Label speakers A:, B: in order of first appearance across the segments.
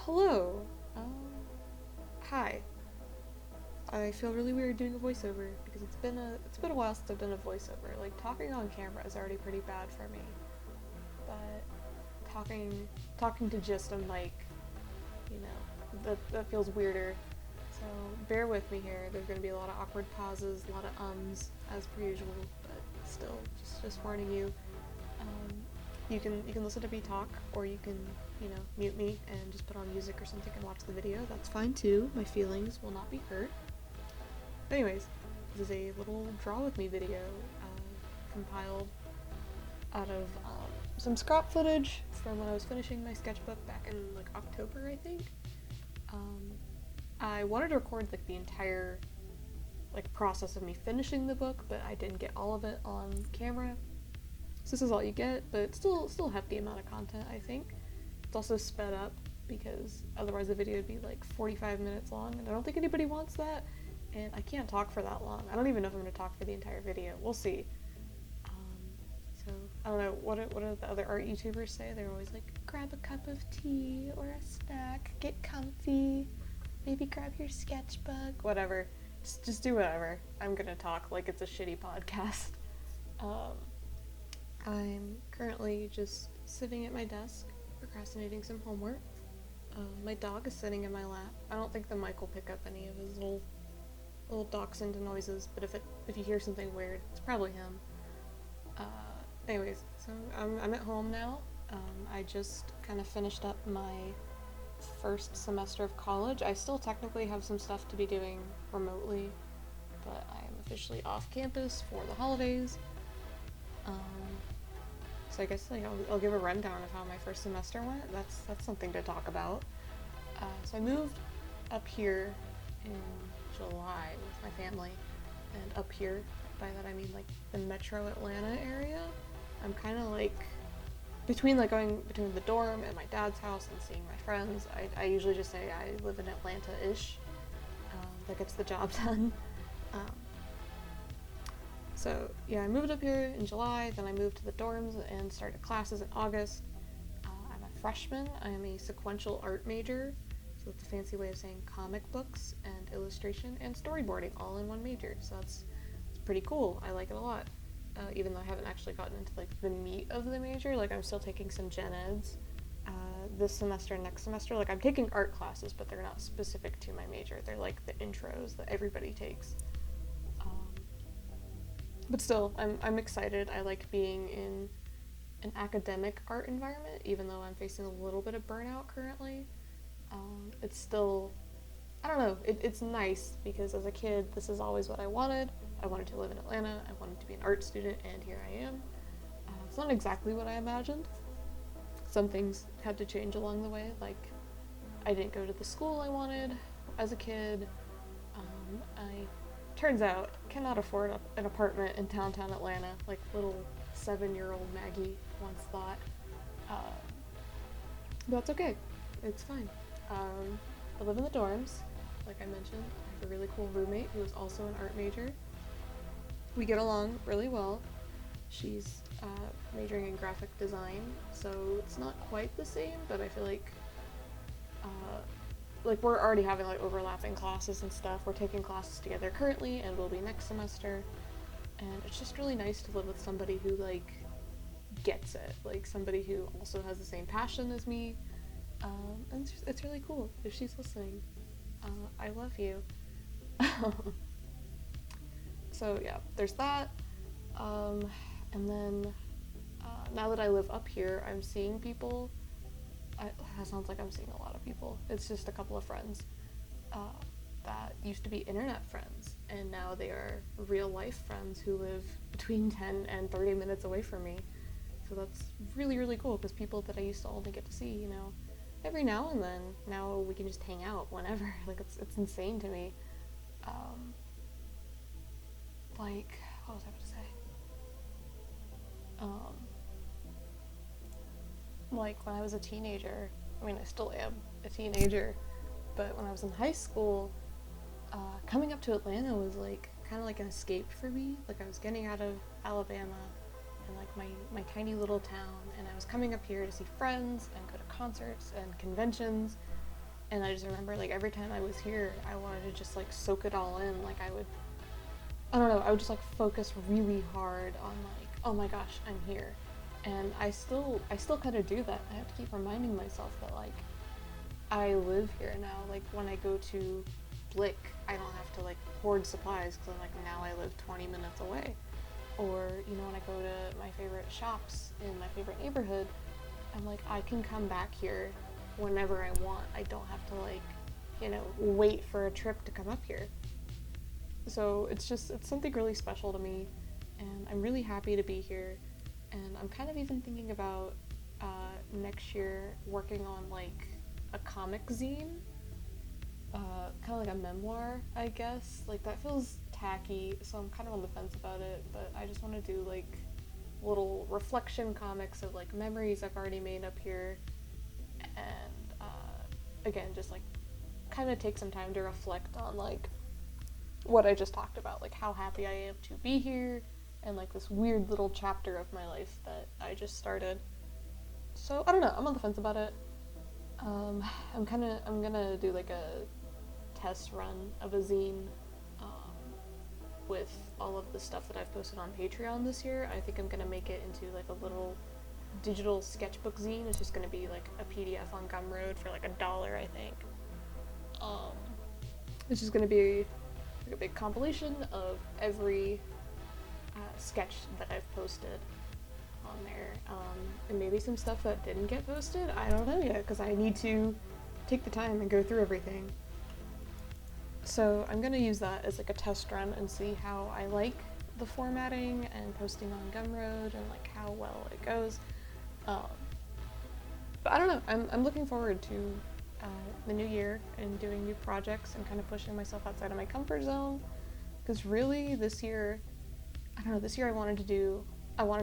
A: Hello. Hi. I feel really weird doing a voiceover because it's been a while since I've done a voiceover. Like talking on camera is already pretty bad for me, but talking to just a mic, that feels weirder. So bear with me here. There's gonna be a lot of awkward pauses, a lot of ums as per usual, but still, just warning you. Um, you can listen to me talk, or you can mute me and just put on music or something and watch the video. That's fine too. My feelings will not be hurt. But anyways, this is a little draw with me video compiled out of some scrap footage from when I was finishing my sketchbook back in like October, I think. Um, I wanted to record like the entire like process of me finishing the book, but I didn't get all of it on camera. So this is all you get, but it's still hefty amount of content, I think. It's also sped up because otherwise the video would be like 45 minutes long, and I don't think anybody wants that. And I can't talk for that long. I don't even know if I'm going to talk for the entire video. We'll see. So I don't know. What do the other art YouTubers say? They're always like, grab a cup of tea or a snack, get comfy, maybe grab your sketchbook, whatever. Just do whatever. I'm gonna talk like it's a shitty podcast. Um, I'm currently just sitting at my desk, procrastinating some homework. My dog is sitting in my lap. I don't think the mic will pick up any of his little dachshund noises, but if you hear something weird, it's probably him. Uh, anyways, so I'm at home now. I just kind of finished up my first semester of college. I still technically have some stuff to be doing remotely, but I am officially off campus for the holidays. Um, so I guess like I'll give a rundown of how my first semester went. That's something to talk about. So I moved up here in July with my family, and up here, by that I mean like the metro Atlanta area. I'm kind of like between going between the dorm and my dad's house and seeing my friends. I usually just say I live in Atlanta-ish. That gets the job done. Um, so yeah, I moved up here in July, then I moved to the dorms and started classes in August. I'm a freshman. I am a sequential art major, so that's a fancy way of saying comic books and illustration and storyboarding all in one major. So it's pretty cool. I like it a lot. Even though I haven't actually gotten into like the meat of the major, like I'm still taking some gen eds this semester and next semester. Like I'm taking art classes, but they're not specific to my major. They're like the intros that everybody takes. But still, I'm excited. I like being in an academic art environment, even though I'm facing a little bit of burnout currently. It's still, I don't know, it's nice because as a kid, this is always what I wanted. I wanted to live in Atlanta, I wanted to be an art student, and here I am. It's not exactly what I imagined. Some things had to change along the way, like I didn't go to the school I wanted as a kid. I, turns out, cannot afford an apartment in downtown Atlanta, like little 7-year-old Maggie once thought. But that's okay, it's fine. I live in the dorms, like I mentioned. I have a really cool roommate who is also an art major. We get along really well. She's majoring in graphic design, so it's not quite the same, but I feel like we're already having like overlapping classes and stuff. We're taking classes together currently, and will be next semester. And it's just really nice to live with somebody who like gets it, like somebody who also has the same passion as me. And it's really cool if she's listening. I love you. So yeah, there's that. And then now that I live up here, I'm seeing people. That sounds like I'm seeing a lot of people. It's just a couple of friends that used to be internet friends, and now they are real life friends who live between 10 and 30 minutes away from me. So that's really, really cool because people that I used to only get to see, every now and then, now we can just hang out whenever. Like it's insane to me. Like, what was I about to say? Like when I was a teenager, I mean I still am a teenager, but when I was in high school, coming up to Atlanta was like kind of like an escape for me. Like I was getting out of Alabama and like my tiny little town, and I was coming up here to see friends and go to concerts and conventions, And I just remember, like, every time I was here, I wanted to just, like, soak it all in. Like, I don't know, I would just, like, focus really hard on, like, oh my gosh, I'm here. And I still kind of do that. I have to keep reminding myself that, like, I live here now. Like, when I go to Blick, I don't have to, like, hoard supplies because I'm like, now I live 20 minutes away. Or, you know, when I go to my favorite shops in my favorite neighborhood, I'm like, I can come back here whenever I want. I don't have to, like, you know, wait for a trip to come up here. So it's something really special to me, and I'm really happy to be here. And I'm kind of even thinking about next year working on, like, a comic zine, kind of like a memoir, I guess. Like, that feels tacky, so I'm kind of on the fence about it, but I just want to do, like, little reflection comics of, like, memories I've already made up here, and again, just, like, kind of take some time to reflect on, like, what I just talked about, like, how happy I am to be here, and, like, this weird little chapter of my life that I just started. So, I don't know, I'm on the fence about it. I'm gonna do, like, a test run of a zine, with all of the stuff that I've posted on Patreon this year. I think I'm gonna make it into, like, a little digital sketchbook zine. It's just gonna be, like, a PDF on Gumroad for, like, $1, I think. It's just gonna be, like, a big compilation of every sketch that I've posted on there, and maybe some stuff that didn't get posted. I don't know yet, because I need to take the time and go through everything. So I'm gonna use that as, like, a test run and see how I like the formatting and posting on Gumroad and, like, how well it goes. But I don't know, I'm looking forward to the new year and doing new projects and kind of pushing myself outside of my comfort zone, because really this year, I don't know, this year I wanted to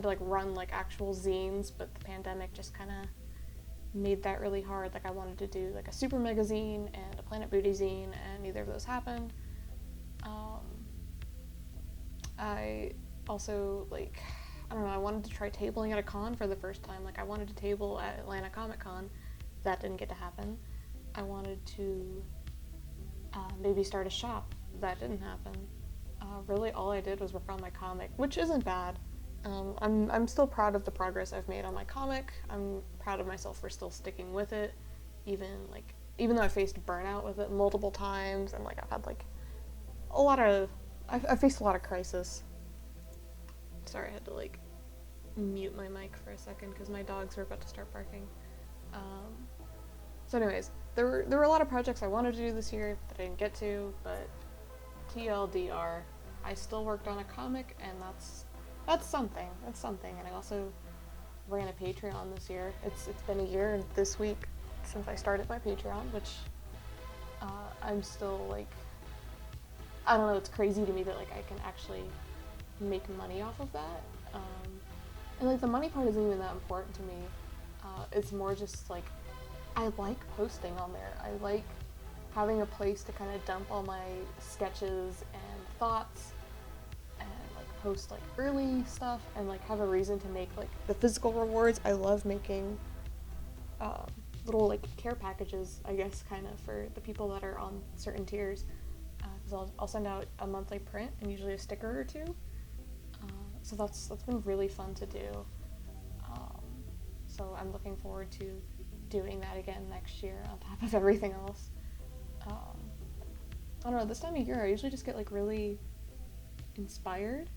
A: like run, like, actual zines, but the pandemic just kind of made that really hard. Like, I wanted to do, like, a super magazine and a Planet Booty zine, and neither of those happened. I also, like, I don't know, I wanted to try tabling at a con for the first time. Like, I wanted to table at Atlanta Comic Con. That didn't get to happen. I wanted to maybe start a shop. That didn't happen. Really all I did was work on my comic, which isn't bad. I'm still proud of the progress I've made on my comic. I'm proud of myself for still sticking with it, even though I faced burnout with it multiple times, and, like, I've had, like, I've faced a lot of crisis. Sorry, I had to, like, mute my mic for a second because my dogs were about to start barking. So anyways, there were a lot of projects I wanted to do this year that I didn't get to, but TLDR, I still worked on a comic, and that's something. That's something. And I also ran a Patreon this year. It's been a year this week since I started my Patreon, which I'm still, like, I don't know, it's crazy to me that, like, I can actually make money off of that. And, like, the money part isn't even that important to me. It's more just, like, I like posting on there. I like having a place to kind of dump all my sketches and thoughts, and, like, post, like, early stuff, and, like, have a reason to make, like, the physical rewards. I love making little, like, care packages, I guess, kind of, for the people that are on certain tiers, because I'll send out a monthly print and usually a sticker or two. So that's been really fun to do. So I'm looking forward to doing that again next year on top of everything else. I don't know, this time of year I usually just get, like, really inspired.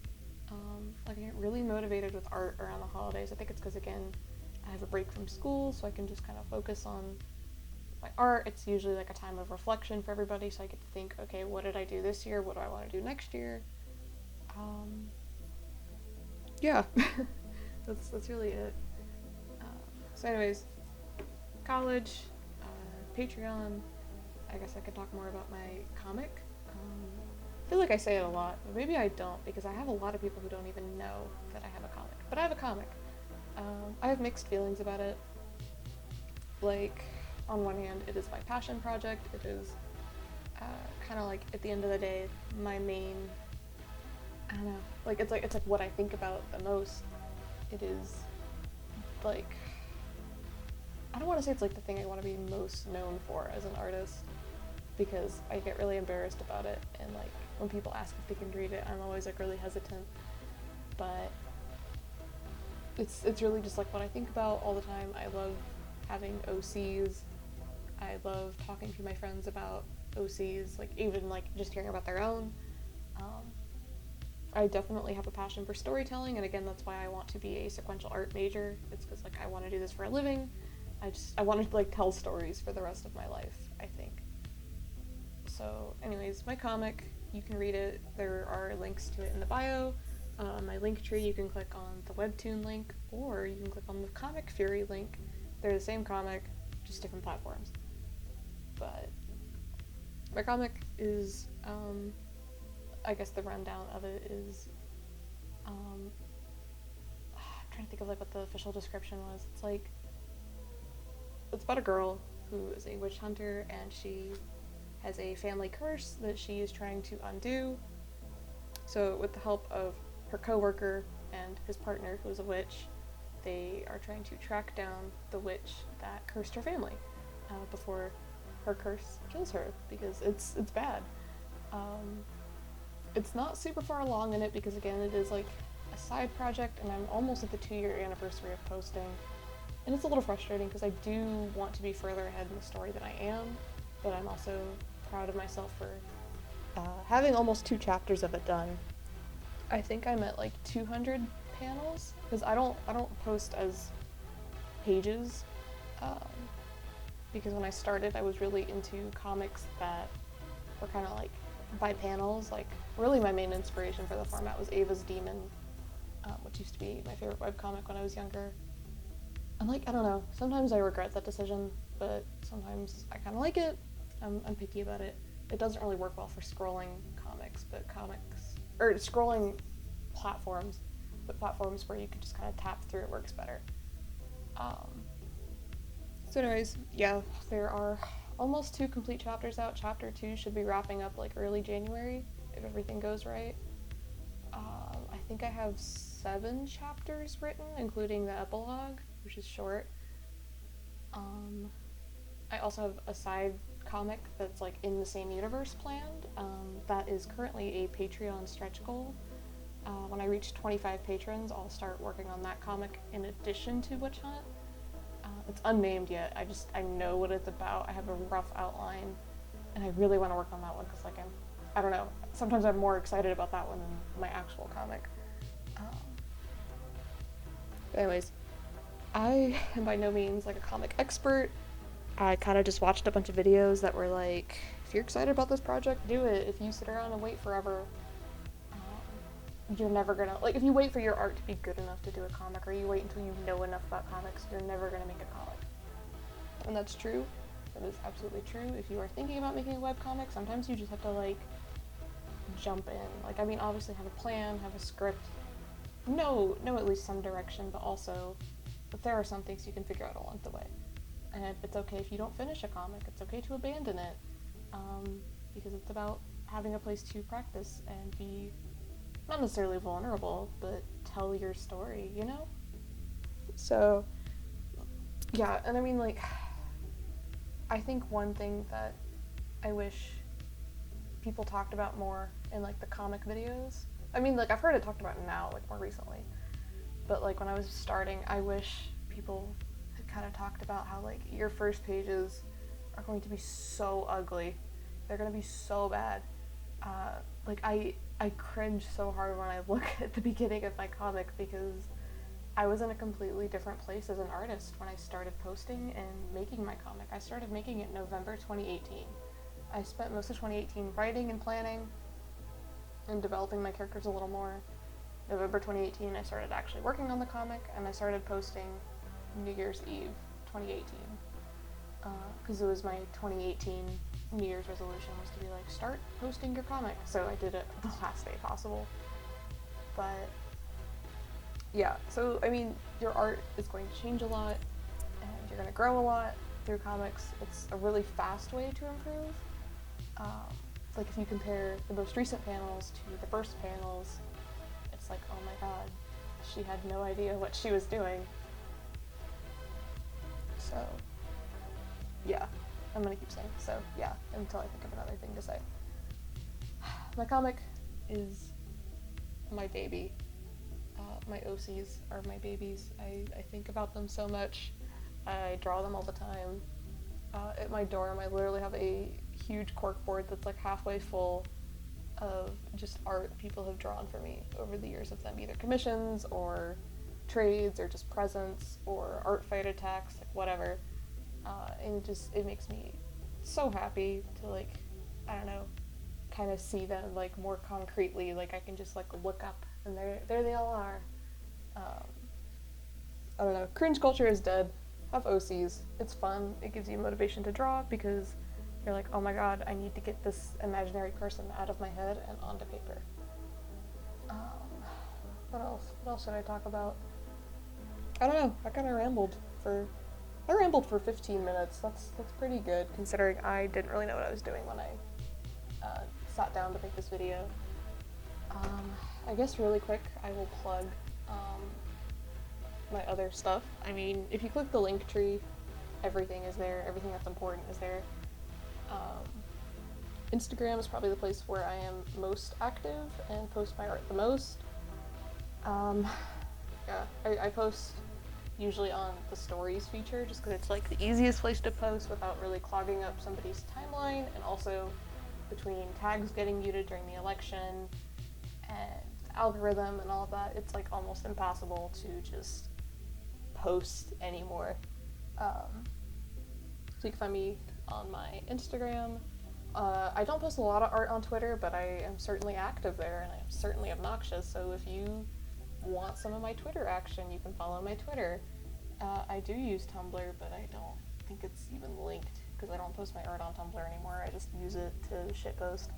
A: Like, I get really motivated with art around the holidays. I think it's because, again, I have a break from school, so I can just kind of focus on my art. It's usually, like, a time of reflection for everybody, so I get to think, okay, what did I do this year? What do I want to do next year? Yeah, that's really it. So anyways, college, Patreon, I guess I could talk more about my comic. I feel like I say it a lot, but maybe I don't, because I have a lot of people who don't even know that I have a comic. But I have a comic. I have mixed feelings about it. Like, on one hand, it is my passion project. It is kind of, like, at the end of the day, my main, I don't know, like, it's like what I think about the most. It is, like, I don't want to say it's like the thing I want to be most known for as an artist, because I get really embarrassed about it, and like when people ask if they can read it, I'm always like really hesitant. But it's really just like what I think about all the time. I love having OCs. I love talking to my friends about OCs, like even like just hearing about their own. I definitely have a passion for storytelling, and again, that's why I want to be a sequential art major. It's because like I want to do this for a living. I want to like tell stories for the rest of my life, I think. So anyways, my comic, you can read it. There are links to it in the bio. My link tree, you can click on the webtoon link, or you can click on the Comic Fury link. They're the same comic, just different platforms. But my comic is, I guess the rundown of it is, I'm trying to think of like what the official description was. It's like, it's about a girl who is a witch hunter, and she has a family curse that she is trying to undo. So with the help of her coworker and his partner, who is a witch, they are trying to track down the witch that cursed her family before her curse kills her, because it's bad. It's not super far along in it, because again, it is like a side project, and I'm almost at the 2-year anniversary of posting, and it's a little frustrating because I do want to be further ahead in the story than I am, but I'm also proud of myself for having almost 2 chapters of it done. I think I'm at like 200 panels, because I don't post as pages, because when I started I was really into comics that were kind of like by panels. Like really my main inspiration for the format was Ava's Demon, which used to be my favorite webcomic when I was younger. And like, I don't know, sometimes I regret that decision, but sometimes I kind of like it. I'm picky about it. It doesn't really work well for scrolling comics, or scrolling platforms, but platforms where you can just kind of tap through it works better. So anyways, yeah, there are almost 2 complete chapters out. Chapter 2 should be wrapping up like early January, if everything goes right. I think I have 7 chapters written, including the epilogue, which is short. I also have a side comic that's like in the same universe planned, that is currently a Patreon stretch goal. When I reach 25 patrons, I'll start working on that comic in addition to Witch Hunt. It's unnamed yet. I know what it's about. I have a rough outline, and I really want to work on that one because like I don't know, sometimes I'm more excited about that one than my actual comic. Anyways, I am by no means like a comic expert. I kind of just watched a bunch of videos that were like, if you're excited about this project, do it. If you sit around and wait forever, you're never gonna, like, if you wait for your art to be good enough to do a comic, or you wait until you know enough about comics, you're never gonna make a comic. And that's true. That is absolutely true. If you are thinking about making a webcomic, sometimes you just have to, like, jump in. Like, I mean, obviously have a plan, have a script, know at least some direction, but also that there are some things you can figure out along the way. And it's okay if you don't finish a comic. It's okay to abandon it, because it's about having a place to practice and be not necessarily vulnerable, but tell your story, you know? So, yeah, and I mean, like, I think one thing that I wish people talked about more in, like, the comic videos, I mean, like, I've heard it talked about now, like, more recently, but, like, when I was starting, I wish people had kind of talked about how, like, your first pages are going to be so ugly. They're going to be so bad. Like, I cringe so hard when I look at the beginning of my comic, because I was in a completely different place as an artist when I started posting and making my comic. I started making it in November 2018. I spent most of 2018 writing and planning and developing my characters a little more. November 2018, I started actually working on the comic, and I started posting New Year's Eve 2018. Because it was my 2018 New Year's resolution was to be like, start posting your comic. So I did it the last day possible. But yeah, so I mean, your art is going to change a lot, and you're going to grow a lot through comics. It's a really fast way to improve. Like if you compare the most recent panels to the first panels, it's like, oh my god, she had no idea what she was doing. So yeah, I'm gonna keep saying. So yeah, until I think of another thing to say. My comic is my baby. My OCs are my babies. I think about them so much. I draw them all the time. At my dorm, I literally have a huge corkboard that's like halfway full of just art people have drawn for me over the years of them, either commissions or trades or just presents or art fight attacks, like whatever. And it makes me so happy to like, I don't know, kind of see them like more concretely. Like I can just like look up and there they all are. I don't know. Cringe culture is dead. Have OCs. It's fun. It gives you motivation to draw because you're like, oh my god, I need to get this imaginary person out of my head and onto paper. What else? What else should I talk about? I don't know. I rambled for 15 minutes. That's pretty good considering I didn't really know what I was doing when I sat down to make this video. I guess really quick, I will plug my other stuff. I mean, if you click the link tree, everything is there. Everything that's important is there. Instagram is probably the place where I am most active and post my art the most. Yeah, I post usually on the stories feature just because it's like the easiest place to post without really clogging up somebody's timeline, and also between tags getting muted during the election and the algorithm and all of that, it's like almost impossible to just post anymore. So you can find me on my Instagram. I don't post a lot of art on Twitter, but I am certainly active there, and I'm certainly obnoxious, so if you want some of my Twitter action, you can follow my Twitter. I do use Tumblr, but I don't think it's even linked, because I don't post my art on Tumblr anymore. I just use it to shitpost.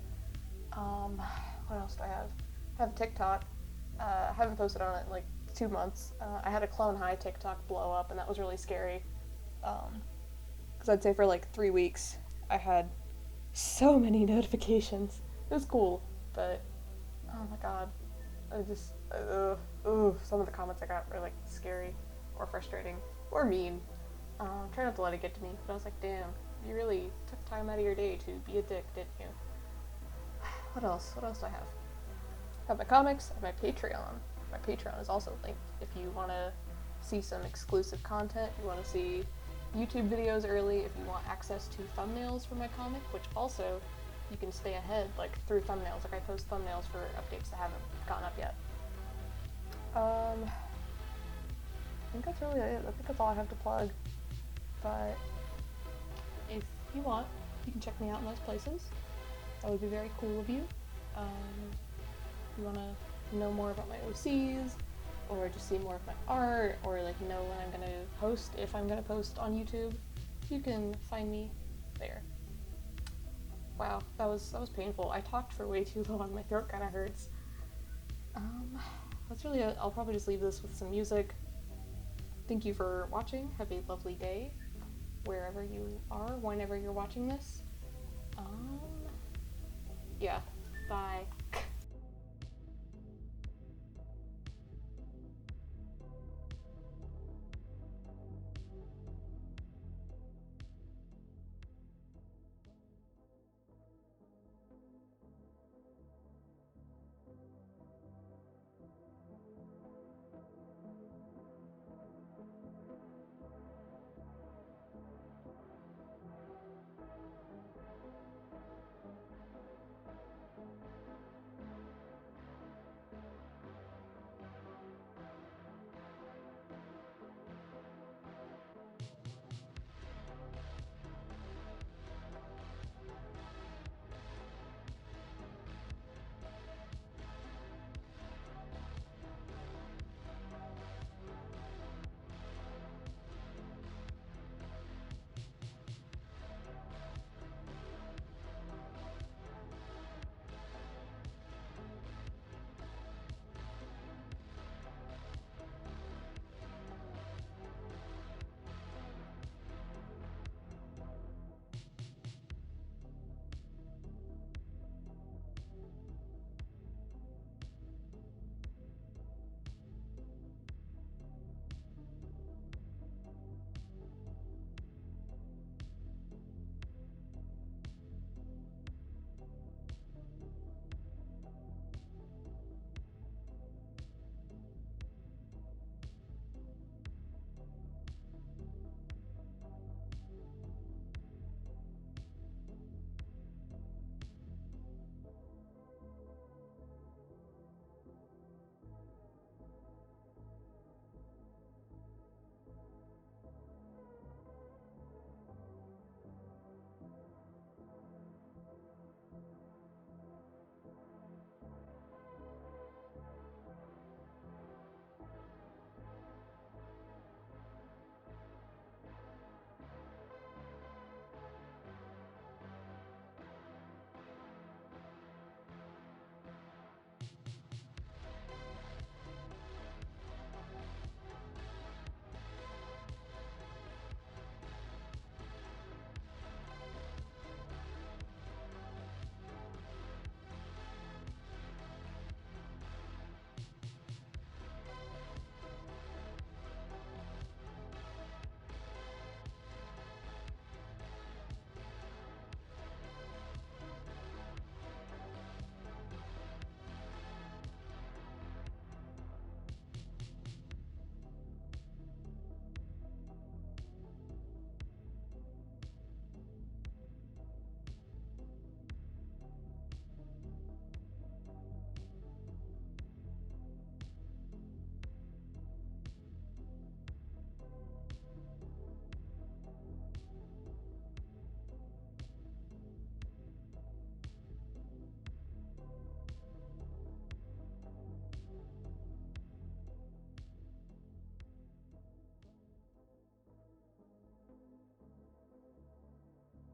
A: What else do I have? I have TikTok. I haven't posted on it in like 2 months. I had a Clone High TikTok blow up, and that was really scary. Because I'd say for like 3 weeks, I had so many notifications. It was cool, but oh my god, I just, some of the comments I got were like scary or frustrating or mean. Try not to let it get to me, but I was like, damn, you really took time out of your day to be a dick, didn't you? What else? What else do I have? I have my comics and my Patreon. My Patreon is also linked if you want to see some exclusive content, you want to see YouTube videos early, if you want access to thumbnails for my comic, which also you can stay ahead like through thumbnails. Like I post thumbnails for updates that haven't gotten up yet. I think that's really it. I think that's all I have to plug. But if you want, you can check me out in those places. That would be very cool of you. If you want to know more about my OCs, or just see more of my art, or like know when I'm gonna post, if I'm gonna post on YouTube, you can find me there. Wow, that was painful. I talked for way too long. My throat kind of hurts. That's really it. I'll probably just leave this with some music. Thank you for watching. Have a lovely day, wherever you are, whenever you're watching this. Yeah, bye.